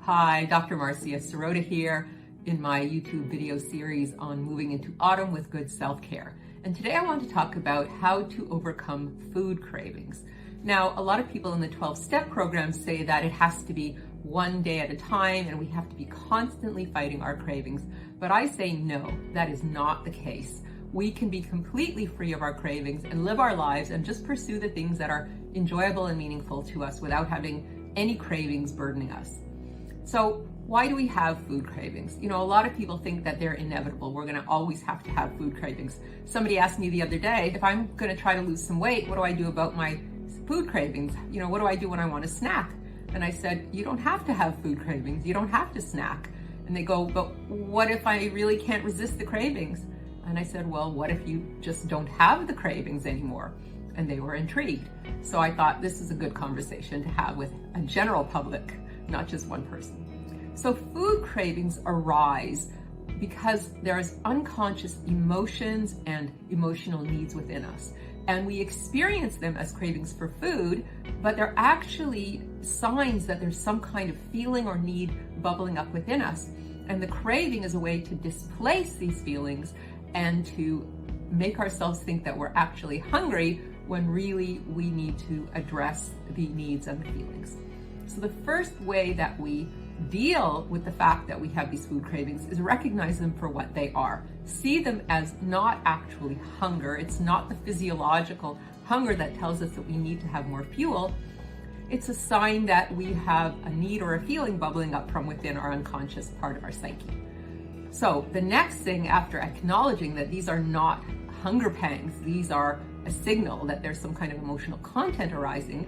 Hi, Dr. Marcia Sirota here in my YouTube video series on moving into autumn with good self-care. And today I want to talk about how to overcome food cravings. Now, a lot of people in the 12-step program say that it has to be one day at a time and we have to be constantly fighting our cravings. But I say no, that is not the case. We can be completely free of our cravings and live our lives and just pursue the things that are enjoyable and meaningful to us without having any cravings burdening us. So why do we have food cravings? You know, a lot of people think that they're inevitable. We're going to always have to have food cravings. Somebody asked me the other day, if I'm going to try to lose some weight, what do I do about my food cravings? You know, what do I do when I want to snack? And I said, you don't have to have food cravings. You don't have to snack. And they go, but what if I really can't resist the cravings? And I said, well, what if you just don't have the cravings anymore? And they were intrigued. So I thought this is a good conversation to have with a general public, not just one person. So food cravings arise because there's unconscious emotions and emotional needs within us. And we experience them as cravings for food, but they're actually signs that there's some kind of feeling or need bubbling up within us. And the craving is a way to displace these feelings and to make ourselves think that we're actually hungry when really we need to address the needs and the feelings. So the first way that we deal with the fact that we have these food cravings is recognize them for what they are. See them as not actually hunger. It's not the physiological hunger that tells us that we need to have more fuel. It's a sign that we have a need or a feeling bubbling up from within our unconscious part of our psyche. So the next thing, after acknowledging that these are not hunger pangs, these are a signal that there's some kind of emotional content arising,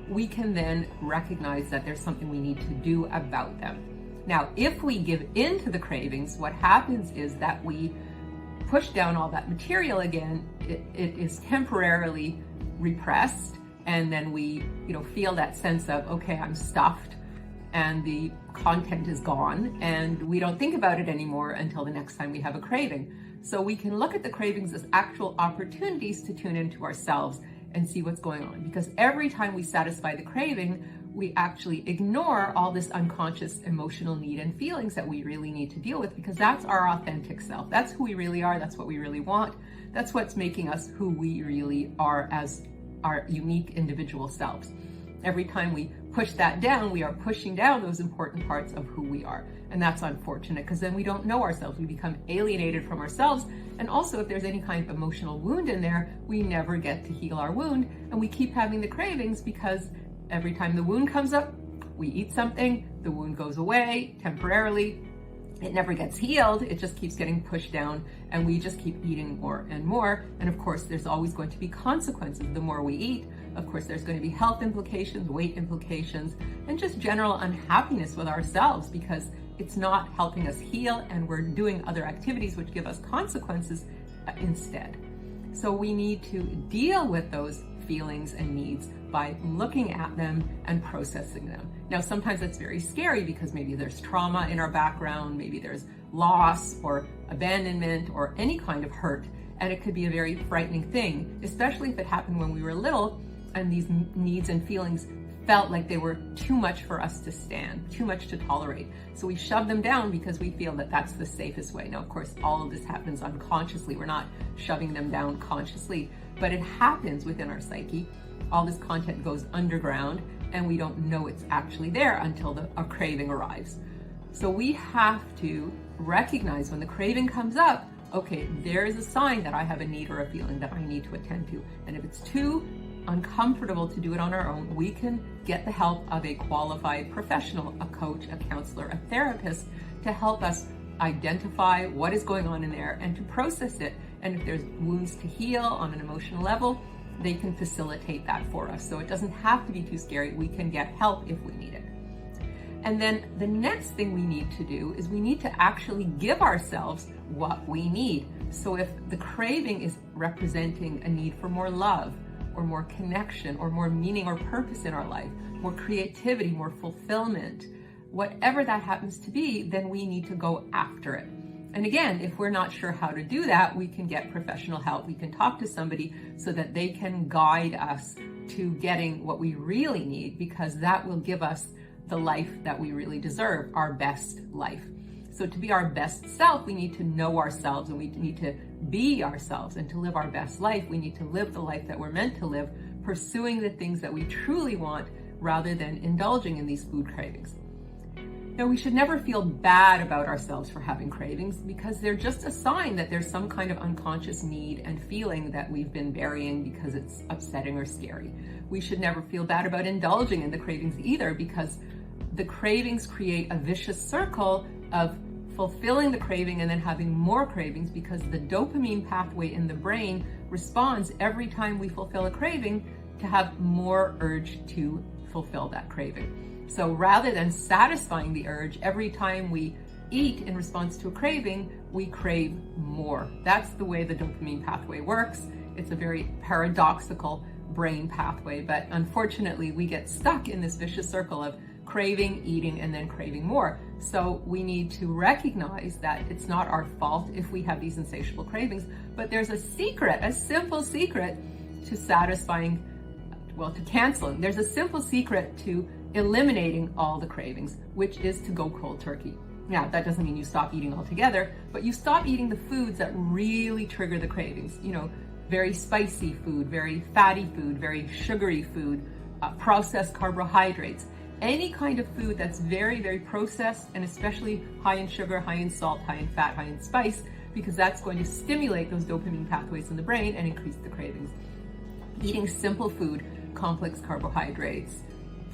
we can then recognize that there's something we need to do about them. Now, if we give in to the cravings, what happens is that we push down all that material again. It is temporarily repressed, and then we, feel that sense of, okay, I'm stuffed, and the content is gone, and we don't think about it anymore until the next time we have a craving. So we can look at the cravings as actual opportunities to tune into ourselves and see what's going on. Because every time we satisfy the craving, we actually ignore all this unconscious emotional need and feelings that we really need to deal with, because that's our authentic self. That's who we really are. That's what we really want. That's what's making us who we really are as our unique individual selves. Every time we push that down, we are pushing down those important parts of who we are. And that's unfortunate, because then we don't know ourselves. We become alienated from ourselves. And also, if there's any kind of emotional wound in there, we never get to heal our wound. And we keep having the cravings because every time the wound comes up, we eat something, the wound goes away temporarily. It never gets healed. It just keeps getting pushed down, and we just keep eating more and more. And of course, there's always going to be consequences. The more we eat, of course, there's going to be health implications, weight implications, and just general unhappiness with ourselves, because it's not helping us heal, and we're doing other activities which give us consequences instead. So we need to deal with those feelings and needs by looking at them and processing them. Now, sometimes that's very scary because maybe there's trauma in our background, maybe there's loss or abandonment or any kind of hurt, and it could be a very frightening thing, especially if it happened when we were little and these needs and feelings felt like they were too much for us to stand, too much to tolerate. So we shove them down because we feel that that's the safest way. Now, of course, all of this happens unconsciously. We're not shoving them down consciously, but it happens within our psyche. All this content goes underground, and we don't know it's actually there until a craving arrives. So we have to recognize when the craving comes up, okay, there is a sign that I have a need or a feeling that I need to attend to. And if it's too uncomfortable to do it on our own, we can get the help of a qualified professional, a coach, a counselor, a therapist, to help us identify what is going on in there and to process it. And if there's wounds to heal on an emotional level, they can facilitate that for us. So it doesn't have to be too scary. We can get help if we need it. And then the next thing we need to do is we need to actually give ourselves what we need. So if the craving is representing a need for more love, or more connection, or more meaning or purpose in our life, more creativity, more fulfillment, whatever that happens to be, then we need to go after it. And again, if we're not sure how to do that, we can get professional help. We can talk to somebody so that they can guide us to getting what we really need, because that will give us the life that we really deserve, our best life. So to be our best self, we need to know ourselves, and we need to be ourselves. And to live our best life, we need to live the life that we're meant to live, pursuing the things that we truly want rather than indulging in these food cravings. Now, we should never feel bad about ourselves for having cravings, because they're just a sign that there's some kind of unconscious need and feeling that we've been burying because it's upsetting or scary. We should never feel bad about indulging in the cravings either, because the cravings create a vicious circle of fulfilling the craving and then having more cravings, because the dopamine pathway in the brain responds every time we fulfill a craving to have more urge to fulfill that craving. So rather than satisfying the urge every time we eat in response to a craving, we crave more. That's the way the dopamine pathway works. It's a very paradoxical brain pathway, but unfortunately we get stuck in this vicious circle of craving, eating, and then craving more. So we need to recognize that it's not our fault if we have these insatiable cravings, but there's a secret, a simple secret to satisfying, to canceling. There's a simple secret to eliminating all the cravings, which is to go cold turkey. Now, that doesn't mean you stop eating altogether, but you stop eating the foods that really trigger the cravings. Very spicy food, very fatty food, very sugary food, processed carbohydrates. Any kind of food that's very, very processed, and especially high in sugar, high in salt, high in fat, high in spice, because that's going to stimulate those dopamine pathways in the brain and increase the cravings. Eating simple food, complex carbohydrates,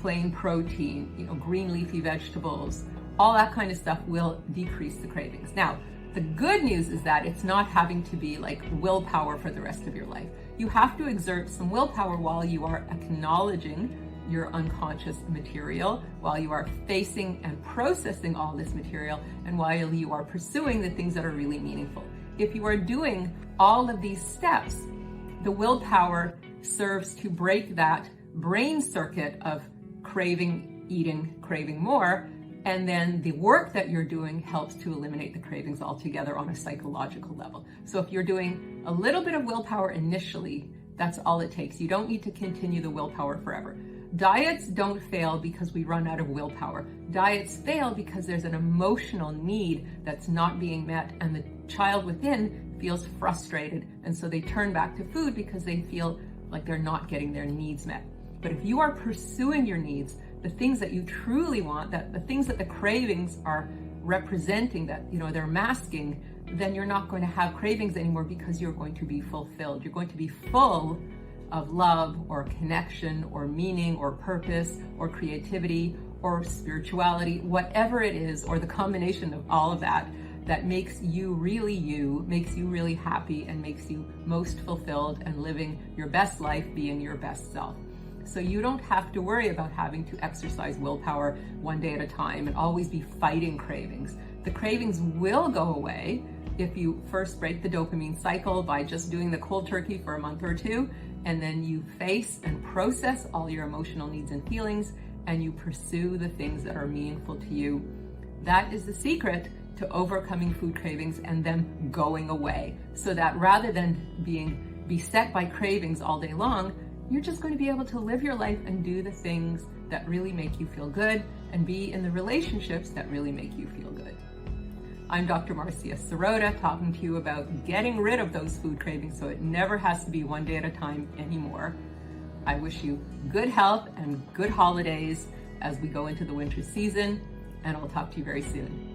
plain protein, green leafy vegetables, all that kind of stuff will decrease the cravings. Now, the good news is that it's not having to be like willpower for the rest of your life. You have to exert some willpower while you are acknowledging your unconscious material, while you are facing and processing all this material, and while you are pursuing the things that are really meaningful. If you are doing all of these steps, the willpower serves to break that brain circuit of craving, eating, craving more, and then the work that you're doing helps to eliminate the cravings altogether on a psychological level. So if you're doing a little bit of willpower initially, that's all it takes. You don't need to continue the willpower forever. Diets don't fail because we run out of willpower. Diets fail because there's an emotional need that's not being met, and the child within feels frustrated, and so they turn back to food because they feel like they're not getting their needs met. But if you are pursuing your needs, the things that you truly want, that the things that the cravings are representing, that they're masking, then you're not going to have cravings anymore, because you're going to be fulfilled. You're going to be full of love or connection or meaning or purpose or creativity or spirituality, whatever it is, or the combination of all of that makes you, makes you really happy, and makes you most fulfilled and living your best life, being your best self. So you don't have to worry about having to exercise willpower one day at a time and always be fighting cravings. The cravings will go away if you first break the dopamine cycle by just doing the cold turkey for a month or two, and then you face and process all your emotional needs and feelings, and you pursue the things that are meaningful to you. That is the secret to overcoming food cravings and them going away, so that rather than being beset by cravings all day long, you're just going to be able to live your life and do the things that really make you feel good, and be in the relationships that really make you feel good. I'm Dr. Marcia Sirota, talking to you about getting rid of those food cravings so it never has to be one day at a time anymore. I wish you good health and good holidays as we go into the winter season, and I'll talk to you very soon.